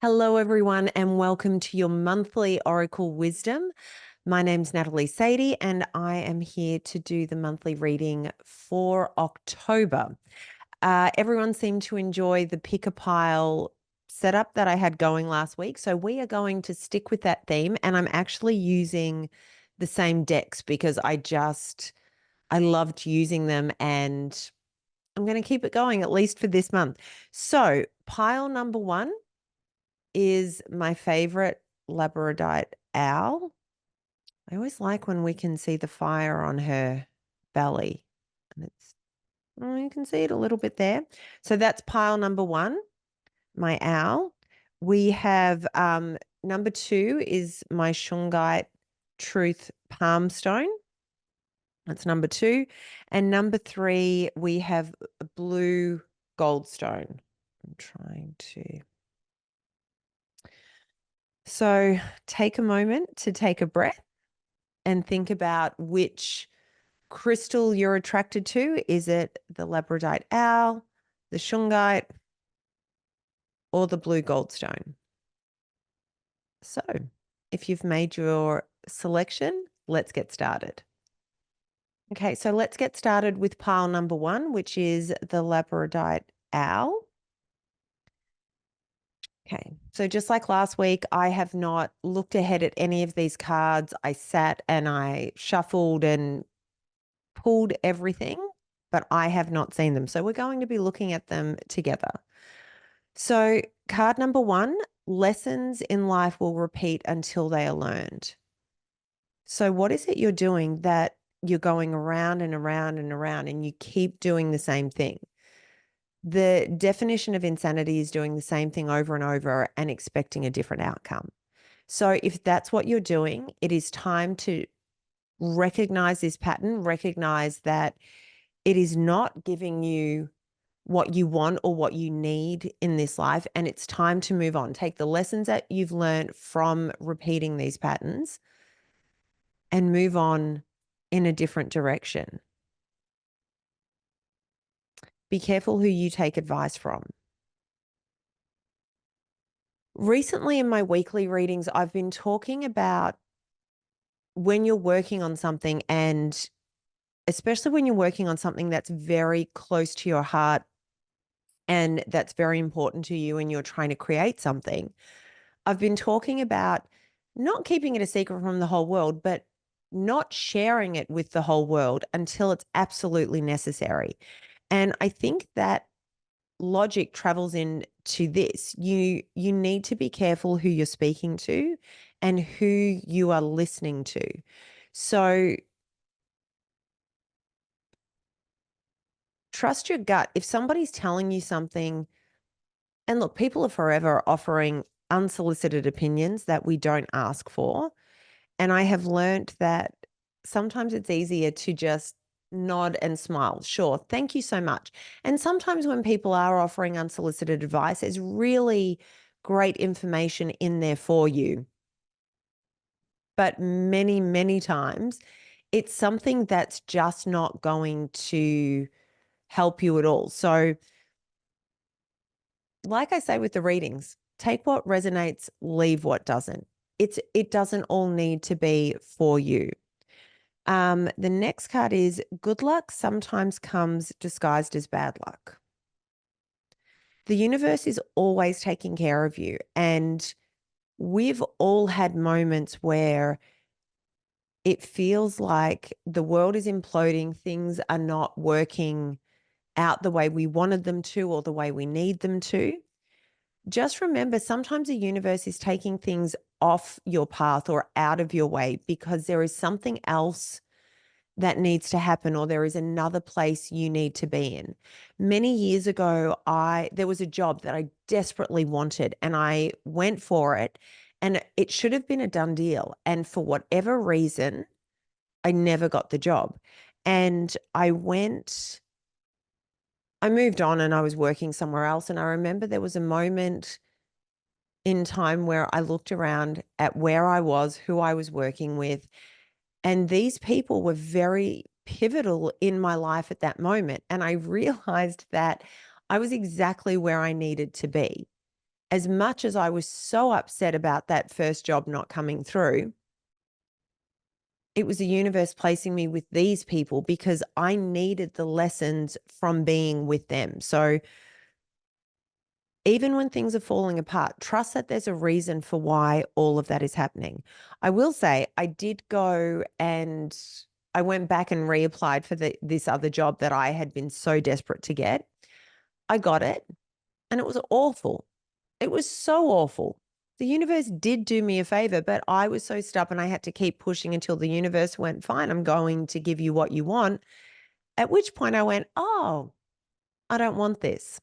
Hello, everyone, and welcome to your monthly Oracle Wisdom. My name's Natalie Sadie, and I am here to do the monthly reading for October. Everyone seemed to enjoy the pick-a-pile setup that I had going last week, so we are going to stick with that theme, and I'm actually using the same decks because I loved using them, and I'm going to keep it going at least for this month. So pile number one is my favorite labradorite owl. I always like when we can see the fire on her belly. And you can see it a little bit there. So that's pile number one, my owl. We have number two is my shungite truth palm stone. That's number two. And number three, we have a blue goldstone. I'm trying to... So take a moment to take a breath and think about which crystal you're attracted to. Is it the labradorite owl, the shungite, or the blue goldstone? So if you've made your selection, let's get started. Okay, so let's get started with pile number one, which is the labradorite owl. Okay, so just like last week, I have not looked ahead at any of these cards. I sat and I shuffled and pulled everything, but I have not seen them. So we're going to be looking at them together. So card number one, lessons in life will repeat until they are learned. So what is it you're doing that you're going around and around and around and you keep doing the same thing? The definition of insanity is doing the same thing over and over and expecting a different outcome. So if that's what you're doing, it is time to recognize this pattern, recognize that it is not giving you what you want or what you need in this life, and it's time to move on. Take the lessons that you've learned from repeating these patterns and move on in a different direction. Be careful who you take advice from. Recently in my weekly readings, I've been talking about when you're working on something, and especially when you're working on something that's very close to your heart and that's very important to you and you're trying to create something. I've been talking about not keeping it a secret from the whole world, but not sharing it with the whole world until it's absolutely necessary. And I think that logic travels into this. You need to be careful who you're speaking to and who you are listening to. So trust your gut. If somebody's telling you something, and look, people are forever offering unsolicited opinions that we don't ask for. And I have learned that sometimes it's easier to just nod and smile. Sure, thank you so much. And sometimes when people are offering unsolicited advice, there's really great information in there for you. But many, many times it's something that's just not going to help you at all. So like I say with the readings, take what resonates, leave what doesn't. It doesn't all need to be for you. The next card is good luck sometimes comes disguised as bad luck. The universe is always taking care of you. And we've all had moments where it feels like the world is imploding, things are not working out the way we wanted them to or the way we need them to. Just remember, sometimes the universe is taking things off your path or out of your way because there is something else that needs to happen, or there is another place you need to be in. Many years ago, there was a job that I desperately wanted and I went for it, and it should have been a done deal. And for whatever reason, I never got the job. And I moved on and I was working somewhere else. And I remember there was a moment in time where I looked around at where I was, who I was working with, and these people were very pivotal in my life at that moment. And I realized that I was exactly where I needed to be. as much as I was so upset about that first job not coming through, it was the universe placing me with these people because I needed the lessons from being with them. So even when things are falling apart, trust that there's a reason for why all of that is happening. I will say I did go and I went back and reapplied for this other job that I had been so desperate to get. I got it and it was awful. It was so awful. The universe did do me a favor, but I was so stubborn. I had to keep pushing until the universe went, fine, I'm going to give you what you want. At which point I went, oh, I don't want this.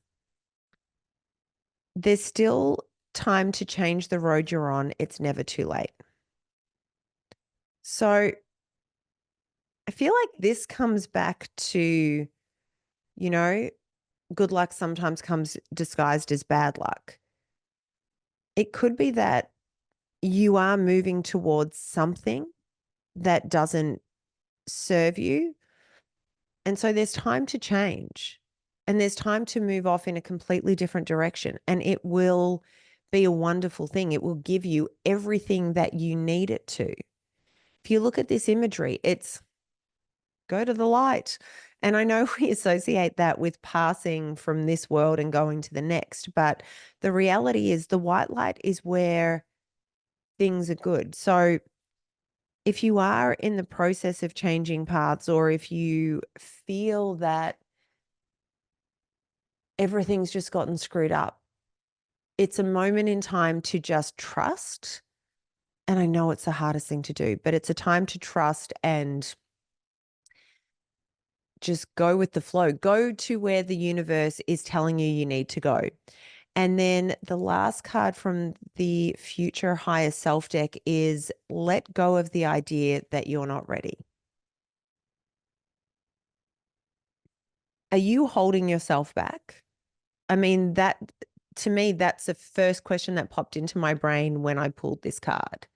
There's still time to change the road you're on. It's never too late. So I feel like this comes back to, you know, good luck sometimes comes disguised as bad luck. It could be that you are moving towards something that doesn't serve you. And so there's time to change and there's time to move off in a completely different direction. And it will be a wonderful thing. It will give you everything that you need it to. If you look at this imagery, it's go to the light. And I know we associate that with passing from this world and going to the next, but the reality is the white light is where things are good. So if you are in the process of changing paths, or if you feel that everything's just gotten screwed up, it's a moment in time to just trust. And I know it's the hardest thing to do, but it's a time to trust and just go with the flow. Go to where the universe is telling you need to go. And then the last card from the Future Higher Self deck is let go of the idea that you're not ready. Are you holding yourself back? I mean, that to me, that's the first question that popped into my brain when I pulled this card.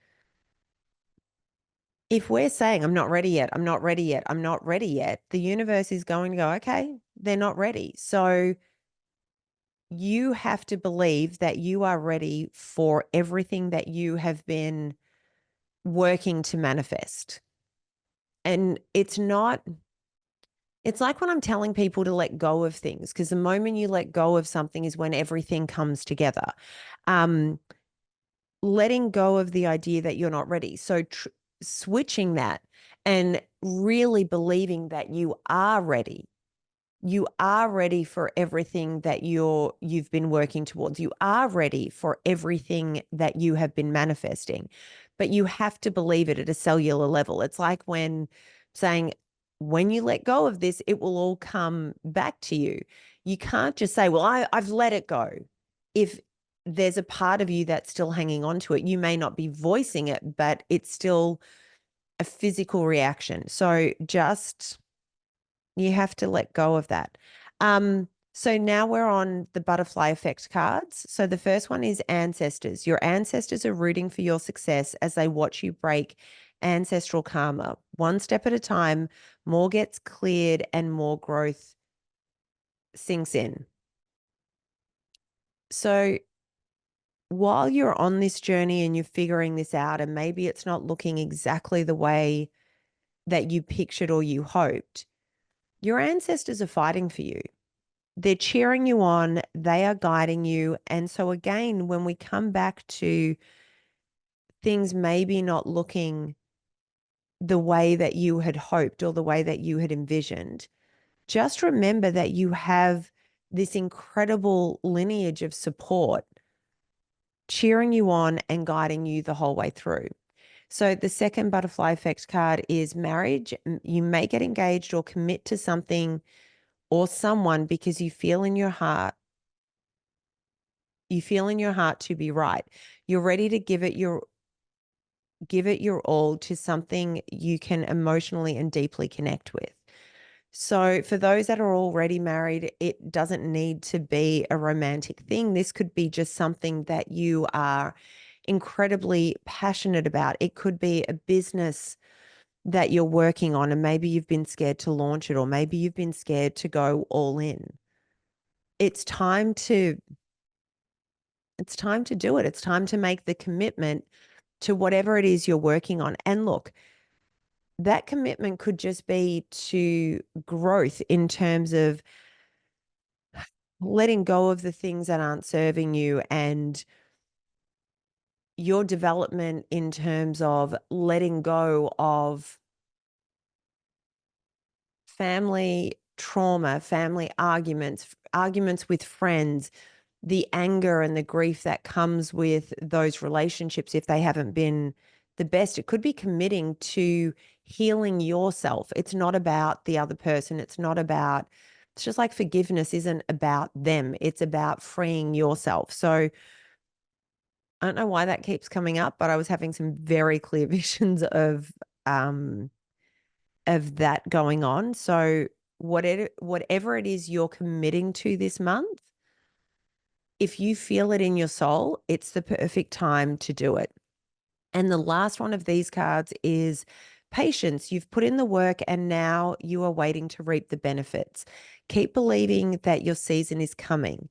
If we're saying, I'm not ready yet, I'm not ready yet, I'm not ready yet, the universe is going to go, okay, they're not ready. So you have to believe that you are ready for everything that you have been working to manifest. And it's like when I'm telling people to let go of things, because the moment you let go of something is when everything comes together. Letting go of the idea that you're not ready. So switching that and really believing that you are ready. You are ready for everything that you've been working towards. You are ready for everything that you have been manifesting, but you have to believe it at a cellular level. It's like when saying, when you let go of this, it will all come back to you. You can't just say, well, I've let it go. If there's a part of you that's still hanging on to it, you may not be voicing it, but it's still a physical reaction. So just you have to let go of that. So now we're on the butterfly effect cards. So the first one is ancestors. Your ancestors are rooting for your success as they watch you break ancestral karma. One step at a time, more gets cleared and more growth sinks in. So while you're on this journey and you're figuring this out, and maybe it's not looking exactly the way that you pictured or you hoped, your ancestors are fighting for you. They're cheering you on. They are guiding you. And so again, when we come back to things maybe not looking the way that you had hoped or the way that you had envisioned, just remember that you have this incredible lineage of support cheering you on and guiding you the whole way through. So the second butterfly effect card is marriage. You may get engaged or commit to something or someone because you feel in your heart to be right. You're ready to give it your all to something you can emotionally and deeply connect with. So for those that are already married, it doesn't need to be a romantic thing. This could be just something that you are incredibly passionate about. It could be a business that you're working on and maybe you've been scared to launch it, or maybe you've been scared to go all in. It's time to It's time to do it. It's time to make the commitment to whatever it is you're working on. And look, that commitment could just be to growth in terms of letting go of the things that aren't serving you, and your development in terms of letting go of family trauma, family arguments, arguments with friends, the anger and the grief that comes with those relationships if they haven't been the best. It could be committing to healing yourself. It's not about the other person. It's just like forgiveness isn't about them. It's about freeing yourself. So I don't know why that keeps coming up, but I was having some very clear visions of that going on. So whatever it is you're committing to this month, if you feel it in your soul, it's the perfect time to do it. And the last one of these cards is patience. You've put in the work and now you are waiting to reap the benefits. Keep believing that your season is coming.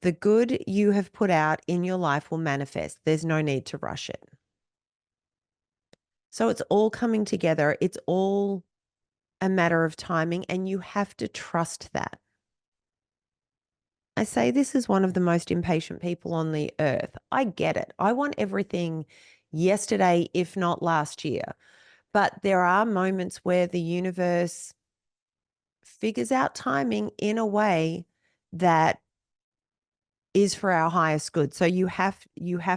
The good you have put out in your life will manifest. There's no need to rush it. So it's all coming together. It's all a matter of timing, and you have to trust that. I say this is one of the most impatient people on the earth. I get it. I want everything yesterday, if not last year. But there are moments where the universe figures out timing in a way that is for our highest good. So you have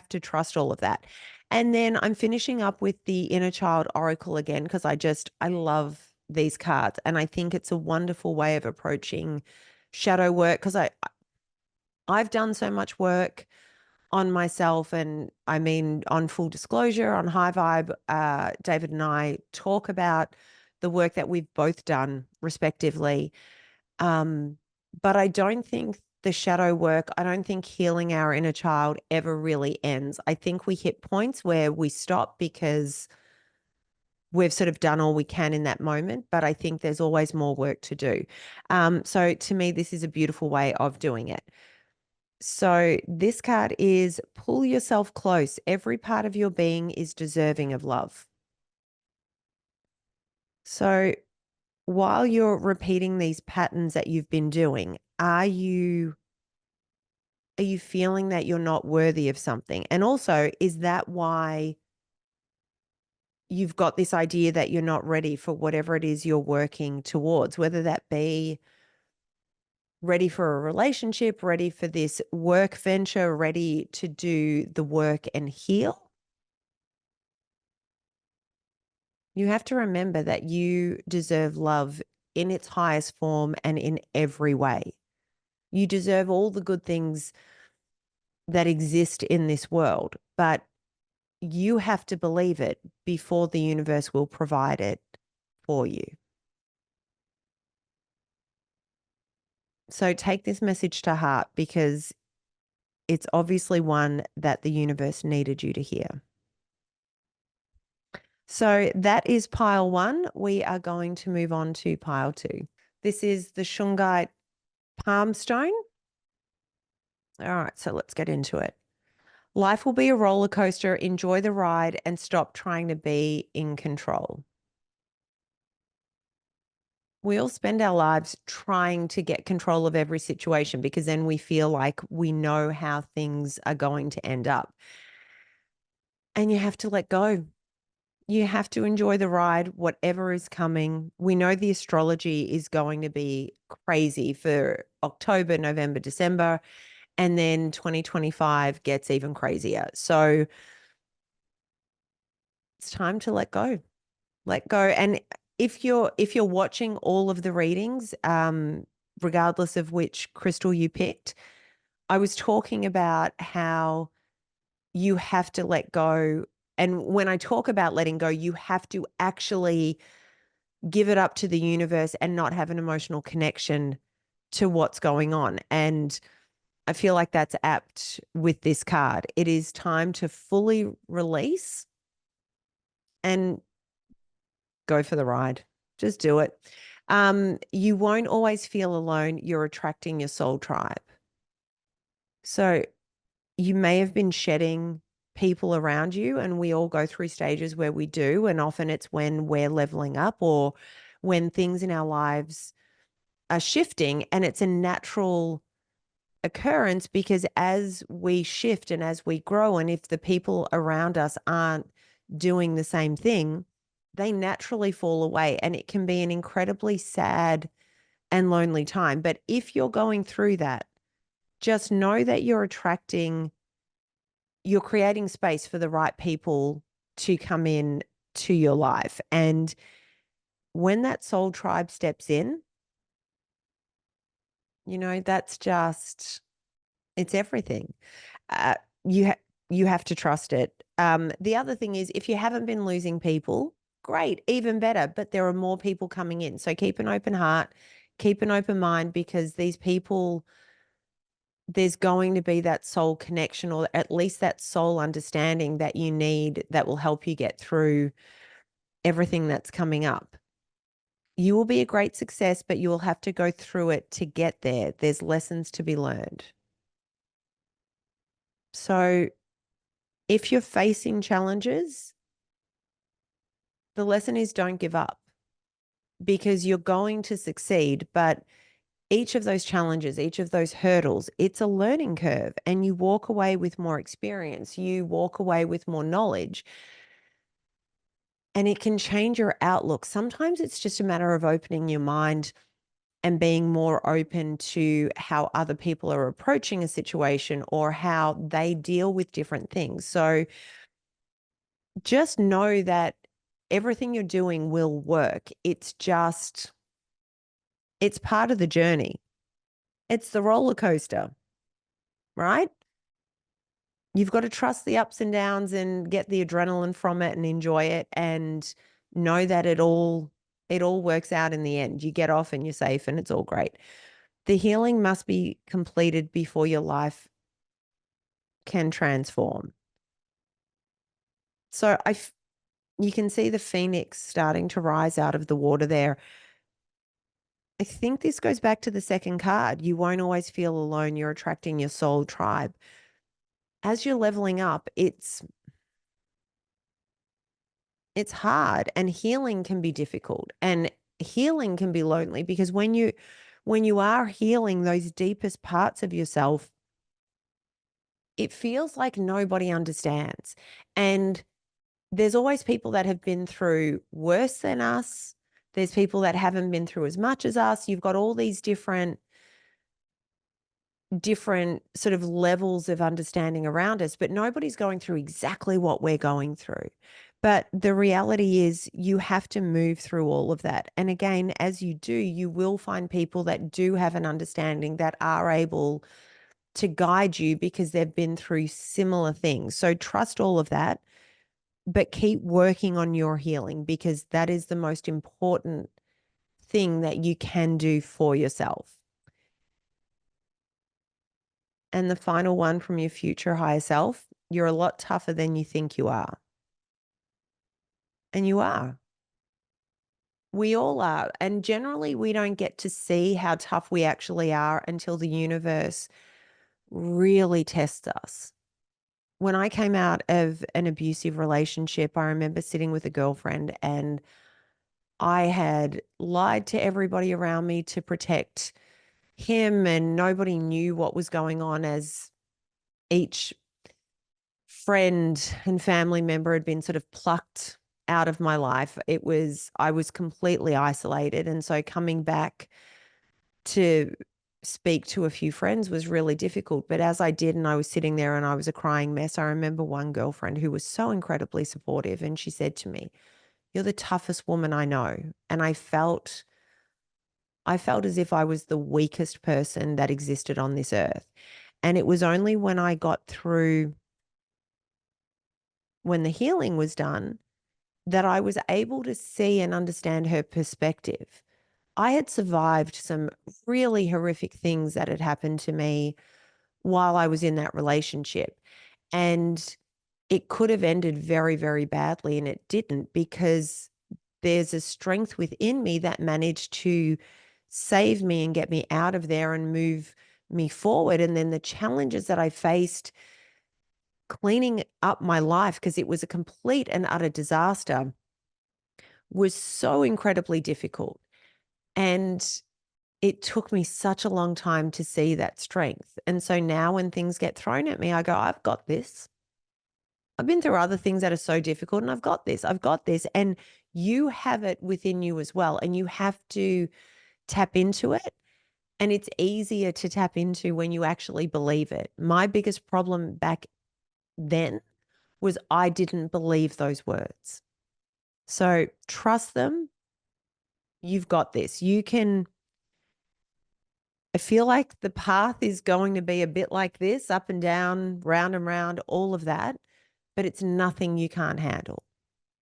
to trust all of that. And then I'm finishing up with the Inner Child Oracle again because I love these cards, and I think it's a wonderful way of approaching shadow work, because I've done so much work on myself. And I mean, on full disclosure, on High Vibe, David and I talk about the work that we've both done respectively. But I don't think the shadow work, I don't think healing our inner child ever really ends. I think we hit points where we stop because we've sort of done all we can in that moment, but I think there's always more work to do. So to me, this is a beautiful way of doing it. So this card is pull yourself close. Every part of your being is deserving of love. So while you're repeating these patterns that you've been doing, are you feeling that you're not worthy of something? And also, is that why you've got this idea that you're not ready for whatever it is you're working towards, whether that be ready for a relationship, ready for this work venture, ready to do the work and heal? You have to remember that you deserve love in its highest form and in every way. You deserve all the good things that exist in this world, but you have to believe it before the universe will provide it for you. So take this message to heart, because it's obviously one that the universe needed you to hear. So that is pile one. We are going to move on to pile two. This is the Shungite Palm Stone. All right, so let's get into it. Life will be a roller coaster. Enjoy the ride and stop trying to be in control. We all spend our lives trying to get control of every situation because then we feel like we know how things are going to end up. And you have to let go. You have to enjoy the ride, whatever is coming. We know the astrology is going to be crazy for October, November, December, and then 2025 gets even crazier. So it's time to let go. Let go. And if you're watching all of the readings, regardless of which crystal you picked, I was talking about how you have to let go. And when I talk about letting go, you have to actually give it up to the universe and not have an emotional connection to what's going on. And I feel like that's apt with this card. It is time to fully release and go for the ride. Just do it. You won't always feel alone. You're attracting your soul tribe. So you may have been shedding people around you, and we all go through stages where we do, and often it's when we're leveling up or when things in our lives are shifting, and it's a natural occurrence because as we shift and as we grow, and if the people around us aren't doing the same thing, they naturally fall away, and it can be an incredibly sad and lonely time. But if you're going through that, just know that you're creating space for the right people to come in to your life. And when that soul tribe steps in, that's just, it's everything. Uh, you ha- you have to trust it. The other thing is, if you haven't been losing people, great, even better. But there are more people coming in, so keep an open heart, keep an open mind, because these people, there's going to be that soul connection, or at least that soul understanding that you need, that will help you get through everything that's coming up. You will be a great success, but you will have to go through it to get there. There's lessons to be learned. So if you're facing challenges, the lesson is don't give up, because you're going to succeed. But each of those challenges, each of those hurdles, it's a learning curve, and you walk away with more experience. You walk away with more knowledge, and it can change your outlook. Sometimes it's just a matter of opening your mind and being more open to how other people are approaching a situation or how they deal with different things. So just know that everything you're doing will work. It's part of the journey. It's the roller coaster, right? You've got to trust the ups and downs and get the adrenaline from it and enjoy it, and know that it all works out in the end. You get off and you're safe and it's all great. The healing must be completed before your life can transform. So you can see the phoenix starting to rise out of the water there. I think this goes back to the second card. You won't always feel alone. You're attracting your soul tribe. As you're leveling up, it's hard, and healing can be difficult, and healing can be lonely, because when you are healing those deepest parts of yourself, it feels like nobody understands. And there's always people that have been through worse than us. There's people that haven't been through as much as us. You've got all these different sort of levels of understanding around us, but nobody's going through exactly what we're going through. But the reality is, you have to move through all of that. And again, as you do, you will find people that do have an understanding, that are able to guide you because they've been through similar things. So trust all of that, but keep working on your healing, because that is the most important thing that you can do for yourself. And the final one from your future higher self: you're a lot tougher than you think you are. And you are. We all are. And generally, we don't get to see how tough we actually are until the universe really tests us. When I came out of an abusive relationship, I remember sitting with a girlfriend, and I had lied to everybody around me to protect him, and nobody knew what was going on, as each friend and family member had been sort of plucked out of my life. I was completely isolated. And so coming back to speak to a few friends was really difficult. But as I did, and I was sitting there and I was a crying mess, I remember one girlfriend who was so incredibly supportive. And she said to me, "You're the toughest woman I know." And I felt as if I was the weakest person that existed on this earth. And it was only when I got through, when the healing was done, that I was able to see and understand her perspective. I had survived some really horrific things that had happened to me while I was in that relationship. And it could have ended very, very badly, and it didn't, because there's a strength within me that managed to save me and get me out of there and move me forward. And then the challenges that I faced cleaning up my life, because it was a complete and utter disaster, was so incredibly difficult. And it took me such a long time to see that strength. And so now when things get thrown at me, I go, I've got this. I've been through other things that are so difficult, and I've got this. I've got this. And you have it within you as well. And you have to tap into it. And it's easier to tap into when you actually believe it. My biggest problem back then was I didn't believe those words. So trust them. You've got this. I feel like the path is going to be a bit like this, up and down, round and round, all of that, but it's nothing you can't handle.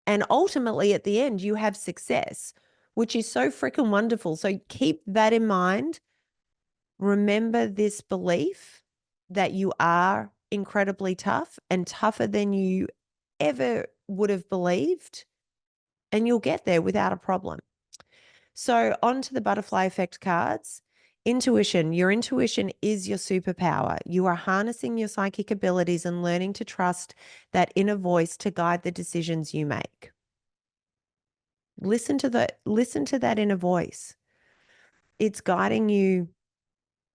And ultimately, at the end, you have success, which is so freaking wonderful. So keep that in mind. Remember this belief that you are incredibly tough and tougher than you ever would have believed, and you'll get there without a problem. So on to the butterfly effect cards. Intuition. Your intuition is your superpower. You are harnessing your psychic abilities and learning to trust that inner voice to guide the decisions you make. Listen to that inner voice. It's guiding you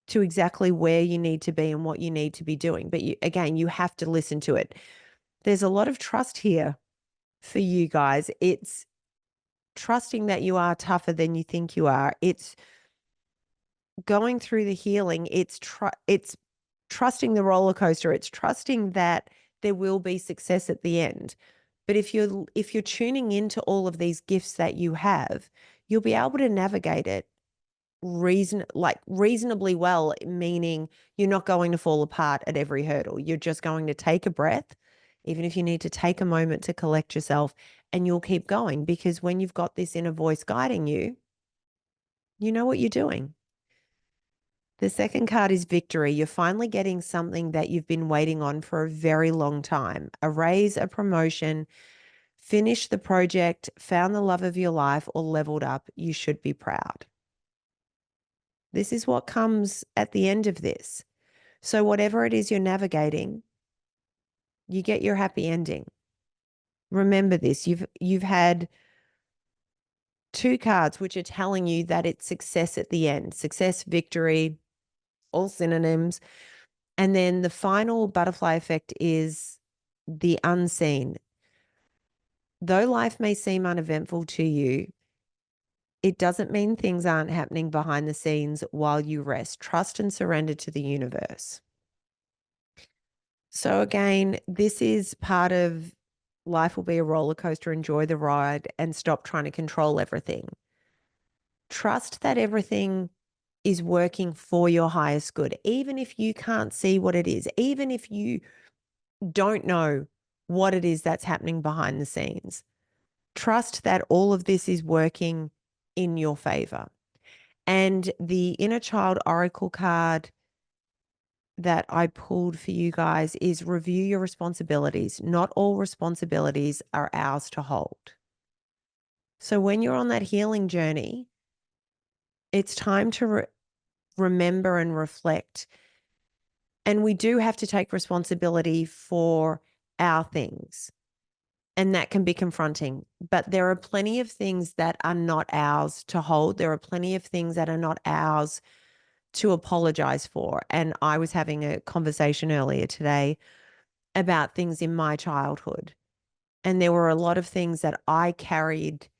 to exactly where you need to be and what you need to be doing. But you have to listen to it. There's a lot of trust here for you guys. It's trusting that you are tougher than you think you are. It's going through the healing. It's trusting the roller coaster. It's trusting that there will be success at the end. But if you're tuning into all of these gifts that you have, you'll be able to navigate it reasonably well, meaning you're not going to fall apart at every hurdle. You're just going to take a breath, even if you need to take a moment to collect yourself, and you'll keep going, because when you've got this inner voice guiding you, you know what you're doing. The second card is victory. You're finally getting something that you've been waiting on for a very long time. A raise, a promotion, finished the project, found the love of your life, or leveled up. You should be proud. This is what comes at the end of this. So whatever it is you're navigating, you get your happy ending. Remember this. You've had two cards which are telling you that it's success at the end. Success, victory, all synonyms. And then the final butterfly effect is the unseen. Though life may seem uneventful to you, it doesn't mean things aren't happening behind the scenes while you rest. Trust and surrender to the universe. So again, this is part of life will be a roller coaster. Enjoy the ride and stop trying to control everything. Trust that everything is working for your highest good, even if you can't see what it is, even if you don't know what it is that's happening behind the scenes. Trust that all of this is working in your favor. And the inner child oracle card that I pulled for you guys is review your responsibilities. Not all responsibilities are ours to hold. So when you're on that healing journey, it's time to remember and reflect. And we do have to take responsibility for our things. And that can be confronting. But there are plenty of things that are not ours to hold. There are plenty of things that are not ours to apologize for. And I was having a conversation earlier today about things in my childhood. And there were a lot of things that I carried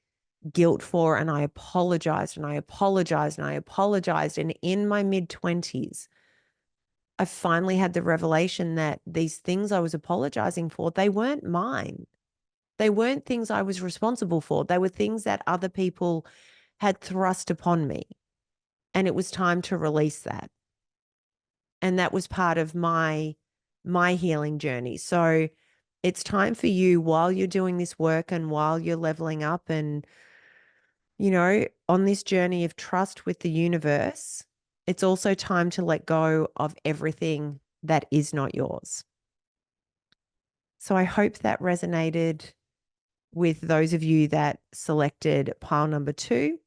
guilt for, and I apologized and I apologized and I apologized. And in my mid-20s, I finally had the revelation that these things I was apologizing for, they weren't mine. They weren't things I was responsible for. They were things that other people had thrust upon me. And it was time to release that. And that was part of my healing journey. So it's time for you, while you're doing this work and while you're leveling up and, on this journey of trust with the universe, it's also time to let go of everything that is not yours. So I hope that resonated with those of you that selected pile number 2.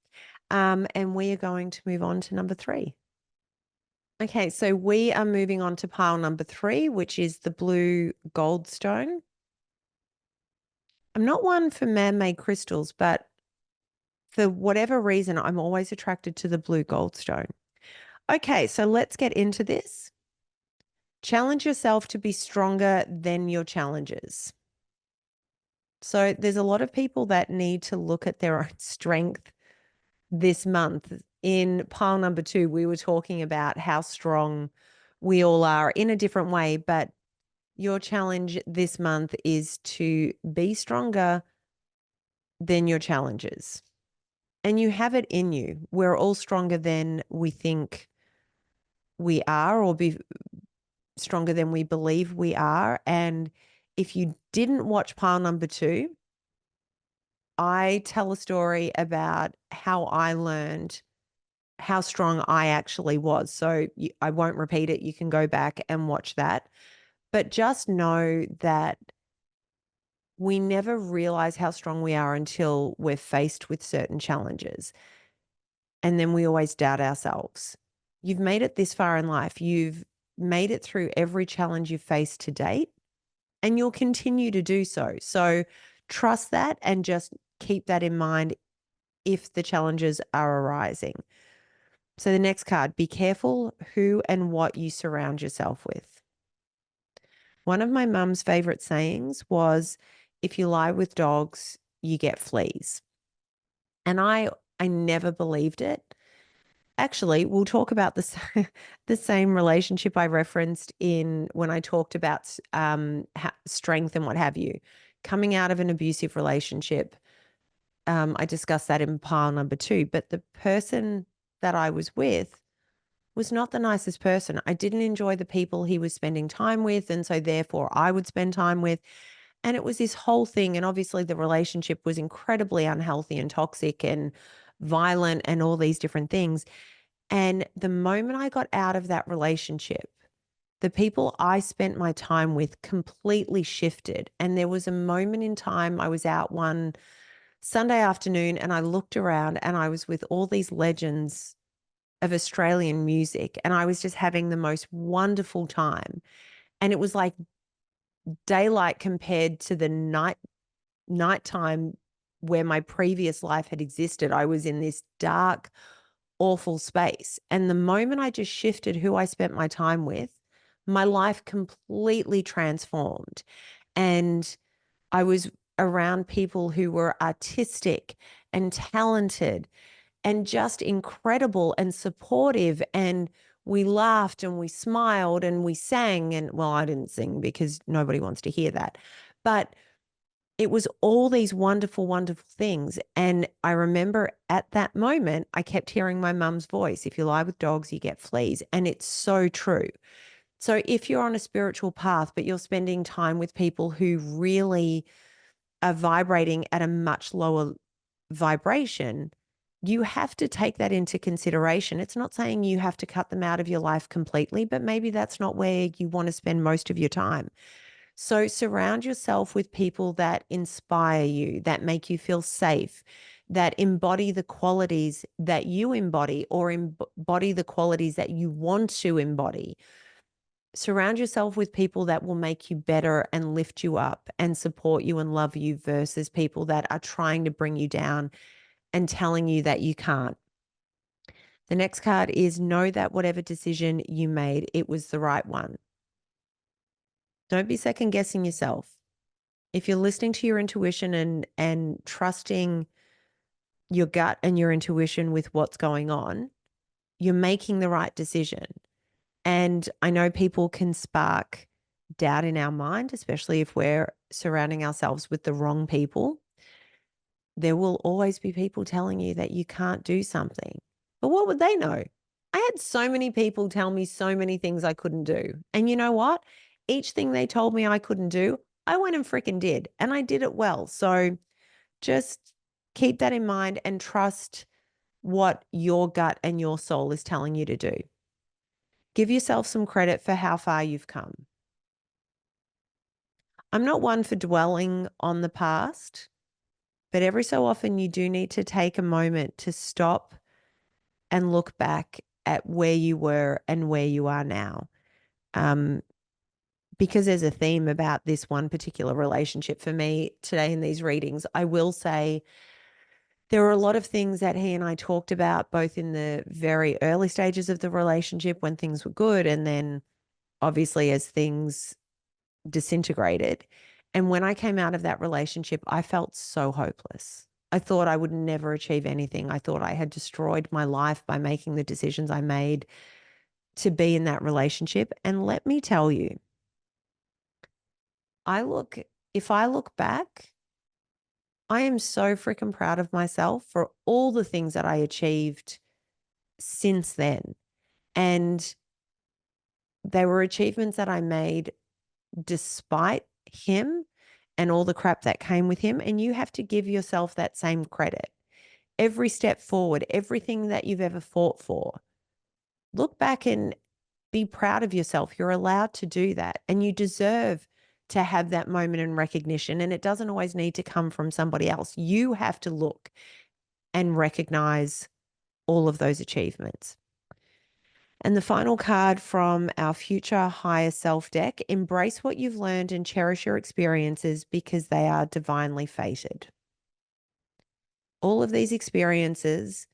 And we are going to move on to number 3. Okay, so we are moving on to pile number 3, which is the blue goldstone. I'm not one for man-made crystals, but for whatever reason, I'm always attracted to the blue goldstone. Okay, so let's get into this. Challenge yourself to be stronger than your challenges. So there's a lot of people that need to look at their own strength this month. In pile number 2, we were talking about how strong we all are in a different way, but your challenge this month is to be stronger than your challenges. And you have it in you. We're all stronger than we think we are, or be stronger than we believe we are. And if you didn't watch pile number 2, I tell a story about how I learned how strong I actually was. So I won't repeat it. You can go back and watch that. But just know that we never realize how strong we are until we're faced with certain challenges. And then we always doubt ourselves. You've made it this far in life. You've made it through every challenge you've faced to date, and you'll continue to do so. So trust that and just keep that in mind if the challenges are arising. So the next card, be careful who and what you surround yourself with. One of my mum's favorite sayings was, if you lie with dogs, you get fleas. And I never believed it. Actually, we'll talk about the same relationship I referenced in when I talked about strength and what have you. Coming out of an abusive relationship, I discussed that in pile number 2. But the person that I was with was not the nicest person. I didn't enjoy the people he was spending time with, and so therefore I would spend time with. And it was this whole thing. And obviously the relationship was incredibly unhealthy and toxic and violent and all these different things. And the moment I got out of that relationship, the people I spent my time with completely shifted. And there was a moment in time, I was out one Sunday afternoon and I looked around and I was with all these legends of Australian music and I was just having the most wonderful time. And it was like daylight compared to the nighttime where my previous life had existed. I was in this dark, awful space. And the moment I just shifted who I spent my time with, my life completely transformed. And I was around people who were artistic and talented and just incredible and supportive. And we laughed and we smiled and we sang. And well, I didn't sing because nobody wants to hear that. But it was all these wonderful, wonderful things. And I remember at that moment, I kept hearing my mum's voice. If you lie with dogs, you get fleas. And it's so true. So if you're on a spiritual path, but you're spending time with people who really are vibrating at a much lower vibration, you have to take that into consideration. It's not saying you have to cut them out of your life completely, but maybe that's not where you want to spend most of your time. So surround yourself with people that inspire you, that make you feel safe, that embody the qualities that you embody or embody the qualities that you want to embody. Surround yourself with people that will make you better and lift you up and support you and love you versus people that are trying to bring you down and telling you that you can't. The next card is know that whatever decision you made, it was the right one. Don't be second guessing yourself. If you're listening to your intuition and trusting your gut and your intuition with what's going on, you're making the right decision. And I know people can spark doubt in our mind, especially if we're surrounding ourselves with the wrong people. There will always be people telling you that you can't do something. But what would they know? I had so many people tell me so many things I couldn't do. And you know what? Each thing they told me I couldn't do, I went and freaking did. And I did it well. So just keep that in mind and trust what your gut and your soul is telling you to do. Give yourself some credit for how far you've come. I'm not one for dwelling on the past, but every so often you do need to take a moment to stop and look back at where you were and where you are now. Because there's a theme about this one particular relationship for me today in these readings, I will say there were a lot of things that he and I talked about, both in the very early stages of the relationship when things were good, and then obviously as things disintegrated. And when I came out of that relationship, I felt so hopeless. I thought I would never achieve anything. I thought I had destroyed my life by making the decisions I made to be in that relationship. And let me tell you, if I look back, I am so freaking proud of myself for all the things that I achieved since then. And they were achievements that I made despite him and all the crap that came with him. And you have to give yourself that same credit. Every step forward, everything that you've ever fought for, look back and be proud of yourself. You're allowed to do that. And you deserve to have that moment in recognition. And it doesn't always need to come from somebody else. You have to look and recognize all of those achievements. And the final card from our Future Higher Self deck, embrace what you've learned and cherish your experiences because they are divinely fated. All of these experiences,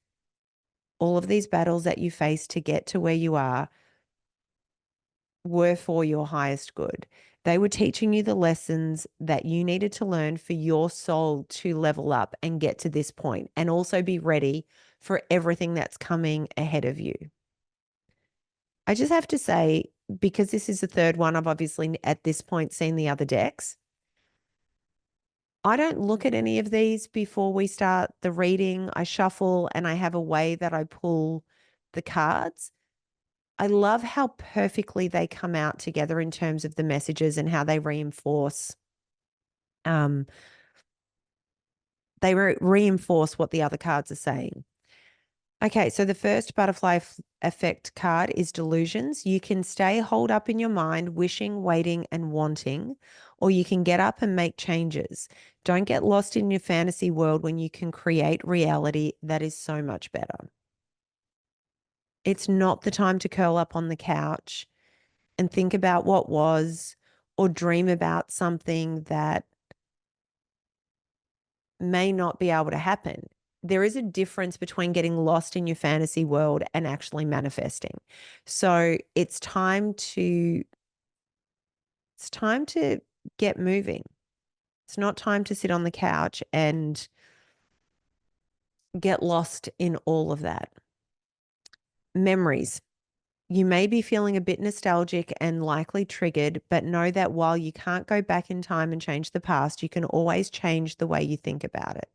all of these battles that you face to get to where you are were for your highest good. They were teaching you the lessons that you needed to learn for your soul to level up and get to this point, and also be ready for everything that's coming ahead of you. I just have to say, because this is the third one, I've obviously at this point seen the other decks. I don't look at any of these before we start the reading. I shuffle and I have a way that I pull the cards. I love how perfectly they come out together in terms of the messages and how they reinforce. Reinforce what the other cards are saying. Okay, so the first butterfly effect card is delusions. You can stay holed up in your mind, wishing, waiting, and wanting, or you can get up and make changes. Don't get lost in your fantasy world when you can create reality that is so much better. It's not the time to curl up on the couch and think about what was, or dream about something that may not be able to happen. There is a difference between getting lost in your fantasy world and actually manifesting. So it's time to get moving. It's not time to sit on the couch and get lost in all of that. Memories. You may be feeling a bit nostalgic and likely triggered, but know that while you can't go back in time and change the past, you can always change the way you think about it.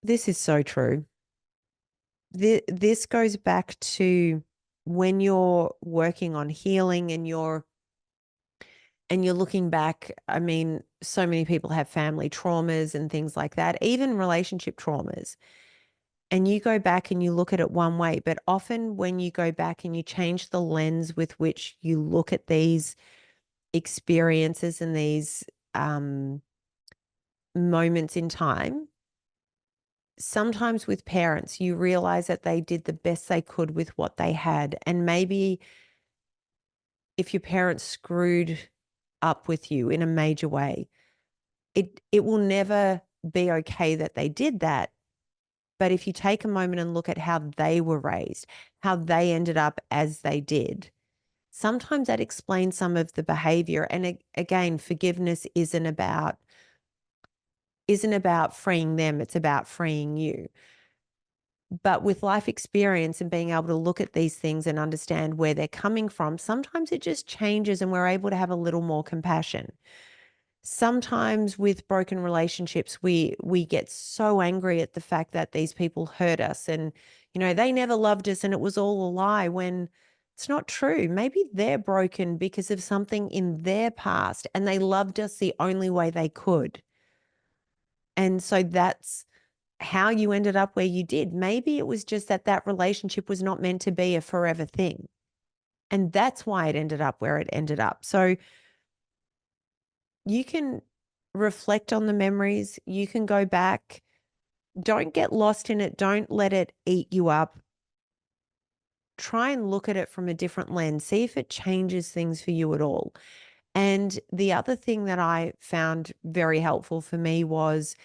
This is so true. This goes back to when you're working on healing and you're looking back. I mean, so many people have family traumas and things like that, even relationship traumas. And you go back and you look at it one way, but often when you go back and you change the lens with which you look at these experiences and these moments in time, sometimes with parents, you realize that they did the best they could with what they had. And maybe if your parents screwed up with you in a major way, it will never be okay that they did that. But if you take a moment and look at how they were raised, how they ended up as they did, sometimes that explains some of the behavior. And again, forgiveness isn't about freeing them, it's about freeing you. But with life experience and being able to look at these things and understand where they're coming from, sometimes it just changes and we're able to have a little more compassion. Sometimes with broken relationships, we get so angry at the fact that these people hurt us and, they never loved us and it was all a lie, when it's not true. Maybe they're broken because of something in their past and they loved us the only way they could. And so that's how you ended up where you did. Maybe it was just that relationship was not meant to be a forever thing. And that's why it ended up where it ended up. So you can reflect on the memories. You can go back Don't get lost in it. Don't let it eat you up. Try and look at it from a different lens. See if it changes things for you at all. And the other thing that I found very helpful for me was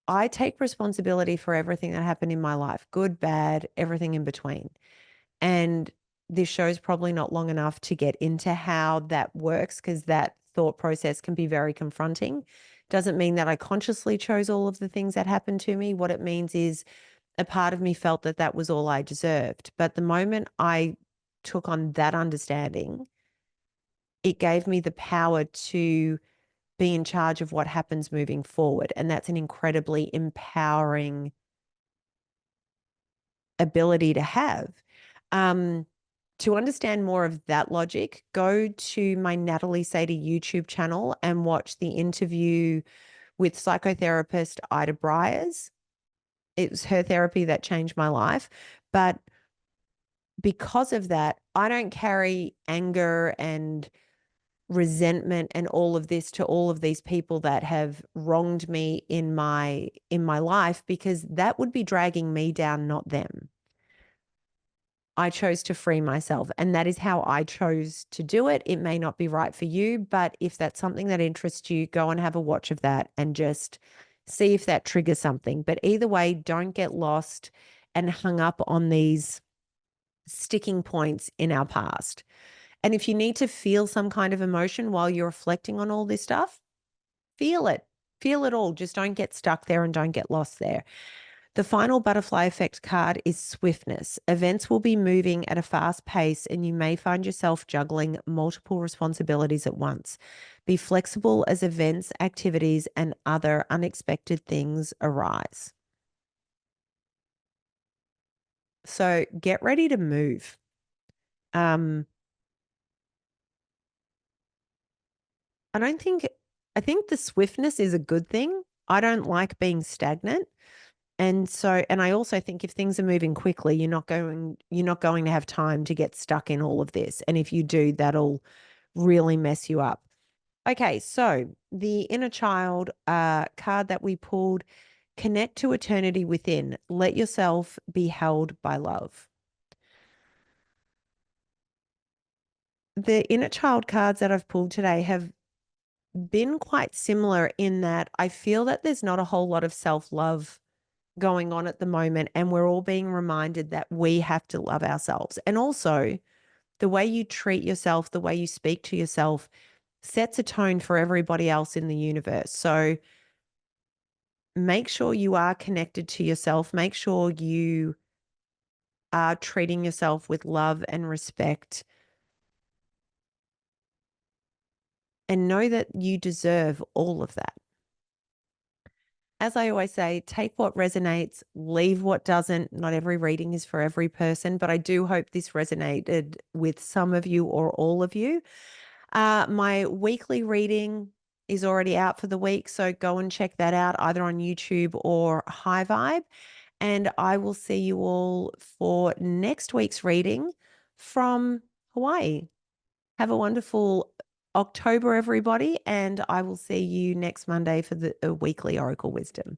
I take responsibility for everything that happened in my life, good, bad, everything in between. And this show's probably not long enough to get into how that works because that thought process can be very confronting. Doesn't mean that I consciously chose all of the things that happened to me. What it means is a part of me felt that that was all I deserved. But the moment I took on that understanding, it gave me the power to be in charge of what happens moving forward. And that's an incredibly empowering ability to have. To understand more of that logic, go to my Natalie Sadie YouTube channel and watch the interview with psychotherapist Ida Briers. It was her therapy that changed my life. But because of that, I don't carry anger and resentment and all of this to all of these people that have wronged me in my life, because that would be dragging me down, not them. I chose to free myself, and that is how I chose to do it. It may not be right for you, but if that's something that interests you, go and have a watch of that and just see if that triggers something. But either way, don't get lost and hung up on these sticking points in our past. And if you need to feel some kind of emotion while you're reflecting on all this stuff, feel it. Feel it all. Just don't get stuck there and don't get lost there. The final butterfly effect card is swiftness. Events will be moving at a fast pace and you may find yourself juggling multiple responsibilities at once. Be flexible as events, activities, and other unexpected things arise. So get ready to move. I think the swiftness is a good thing. I don't like being stagnant. And I also think if things are moving quickly, you're not going to have time to get stuck in all of this. And if you do, that'll really mess you up. Okay, so the inner child card that we pulled, connect to eternity within. Let yourself be held by love. The inner child cards that I've pulled today have been quite similar in that I feel that there's not a whole lot of self-love going on at the moment, and we're all being reminded that we have to love ourselves. And also, the way you treat yourself, the way you speak to yourself sets a tone for everybody else in the universe. So make sure you are connected to yourself. Make sure you are treating yourself with love and respect, and know that you deserve all of that. As I always say, take what resonates, leave what doesn't. Not every reading is for every person, but I do hope this resonated with some of you or all of you. My weekly reading is already out for the week, so go and check that out either on YouTube or High Vibe. And I will see you all for next week's reading from Hawaii. Have a wonderful October, everybody, and I will see you next Monday for the weekly Oracle Wisdom.